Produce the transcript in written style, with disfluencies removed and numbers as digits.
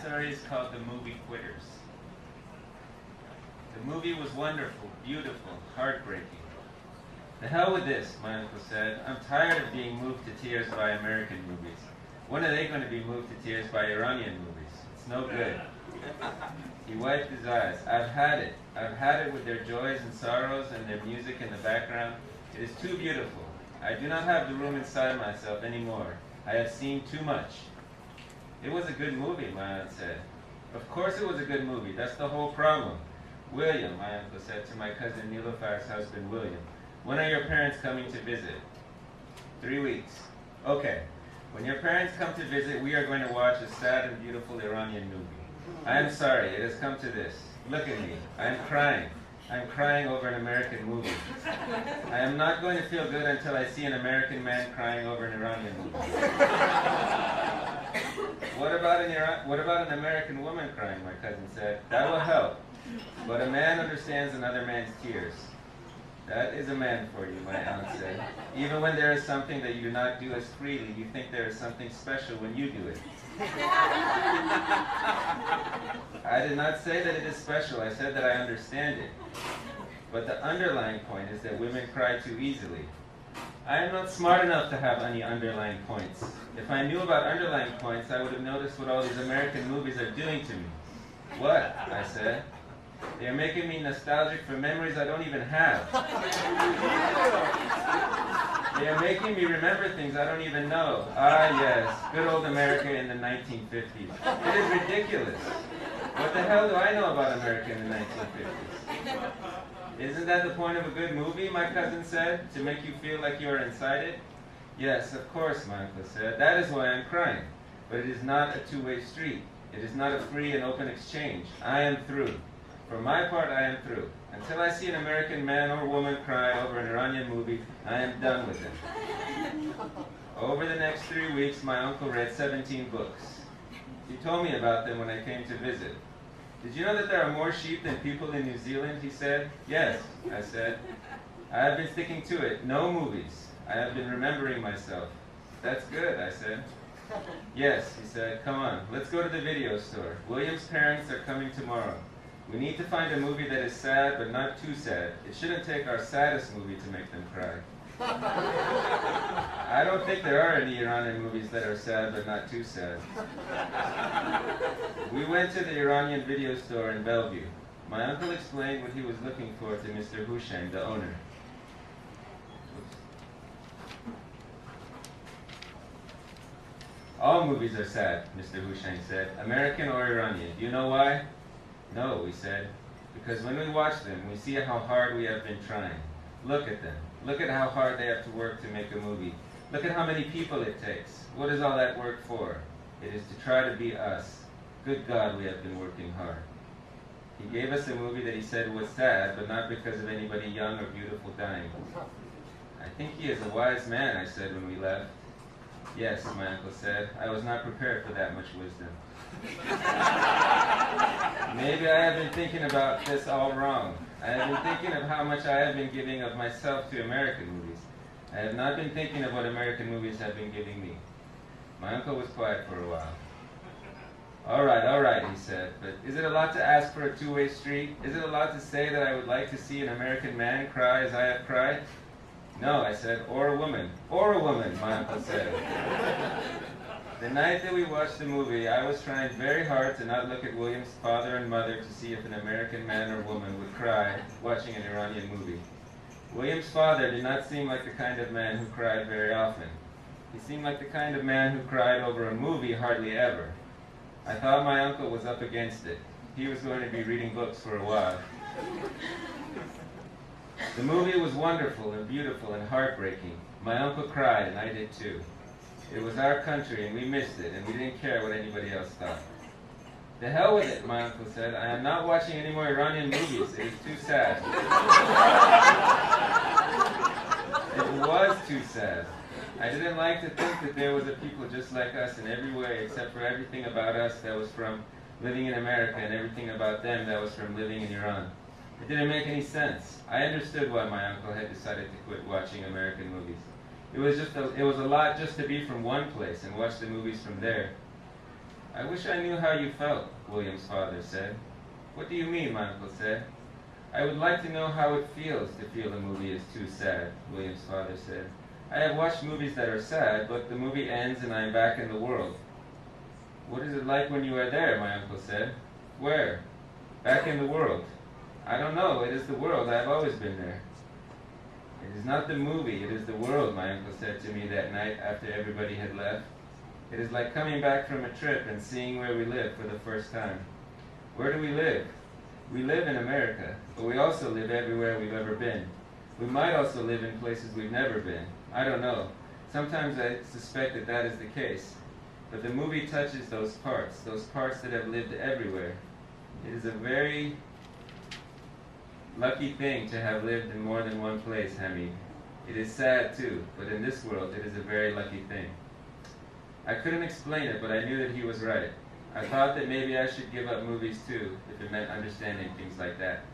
story is called The Movie Quitters. The movie was wonderful, beautiful, heartbreaking. The hell with this, my uncle said. I'm tired of being moved to tears by American movies. When are they going to be moved to tears by Iranian movies? It's no good. He wiped his eyes. I've had it. I've had it with their joys and sorrows and their music in the background. It is too beautiful. I do not have the room inside myself anymore. I have seen too much. It was a good movie, my aunt said. Of course it was a good movie. That's the whole problem. William, my uncle said to my cousin Nilofar's husband, William, when are your parents coming to visit? 3 weeks. Okay. When your parents come to visit, we are going to watch a sad and beautiful Iranian movie. I am sorry, it has come to this. Look at me. I am crying. I am crying over an American movie. I am not going to feel good until I see an American man crying over an Iranian movie. What about an American woman crying, my cousin said. That will help. But a man understands another man's tears. That is a man for you, my aunt said. Even when there is something that you do not do as freely, you think there is something special when you do it. I did not say that it is special. I said that I understand it. But the underlying point is that women cry too easily. I am not smart enough to have any underlying points. If I knew about underlying points, I would have noticed what all these American movies are doing to me. What? I said. They are making me nostalgic for memories I don't even have. They are making me remember things I don't even know. Ah, yes, good old America in the 1950s. It is ridiculous. What the hell do I know about America in the 1950s? Isn't that the point of a good movie, my cousin said, to make you feel like you are inside it? Yes, of course, my uncle said. That is why I'm crying. But it is not a two-way street. It is not a free and open exchange. I am through. For my part, I am through. Until I see an American man or woman cry over an Iranian movie, I am done with them. Over the next 3 weeks, my uncle read 17 books. He told me about them when I came to visit. Did you know that there are more sheep than people in New Zealand, he said. Yes, I said. I have been sticking to it. No movies. I have been remembering myself. That's good, I said. Yes, he said. Come on, let's go to the video store. William's parents are coming tomorrow. We need to find a movie that is sad, but not too sad. It shouldn't take our saddest movie to make them cry. I don't think there are any Iranian movies that are sad, but not too sad. We went to the Iranian video store in Bellevue. My uncle explained what he was looking for to Mr. Hushain, the owner. All movies are sad, Mr. Hushain said. American or Iranian. Do you know why? No, we said, because when we watch them, we see how hard we have been trying. Look at them. Look at how hard they have to work to make a movie. Look at how many people it takes. What is all that work for? It is to try to be us. Good God, we have been working hard. He gave us a movie that he said was sad, but not because of anybody young or beautiful dying. I think he is a wise man, I said when we left. Yes, my uncle said. I was not prepared for that much wisdom. Maybe I have been thinking about this all wrong. I have been thinking of how much I have been giving of myself to American movies. I have not been thinking of what American movies have been giving me. My uncle was quiet for a while. All right, he said, but is it a lot to ask for a two-way street? Is it a lot to say that I would like to see an American man cry as I have cried? No, I said, or a woman. Or a woman, my uncle said. The night that we watched the movie, I was trying very hard to not look at William's father and mother to see if an American man or woman would cry watching an Iranian movie. William's father did not seem like the kind of man who cried very often. He seemed like the kind of man who cried over a movie hardly ever. I thought my uncle was up against it. He was going to be reading books for a while. The movie was wonderful and beautiful and heartbreaking. My uncle cried, and I did too. It was our country, and we missed it, and we didn't care what anybody else thought. The hell with it, my uncle said. I am not watching any more Iranian movies. It is too sad. It was too sad. I didn't like to think that there was a people just like us in every way, except for everything about us that was from living in America and everything about them that was from living in Iran. It didn't make any sense. I understood why my uncle had decided to quit watching American movies. It was a lot just to be from one place and watch the movies from there. I wish I knew how you felt, William's father said. What do you mean, my uncle said. I would like to know how it feels to feel a movie is too sad, William's father said. I have watched movies that are sad, but the movie ends and I am back in the world. What is it like when you are there, my uncle said. Where? Back in the world. I don't know, it is the world, I have always been there. It is not the movie, it is the world, my uncle said to me that night after everybody had left. It is like coming back from a trip and seeing where we live for the first time. Where do we live? We live in America, but we also live everywhere we've ever been. We might also live in places we've never been. I don't know. Sometimes I suspect that that is the case. But the movie touches those parts that have lived everywhere. It is a very lucky thing to have lived in more than one place, Hamid. It is sad too, but in this world it is a very lucky thing. I couldn't explain it, but I knew that he was right. I thought that maybe I should give up movies too, if it meant understanding things like that.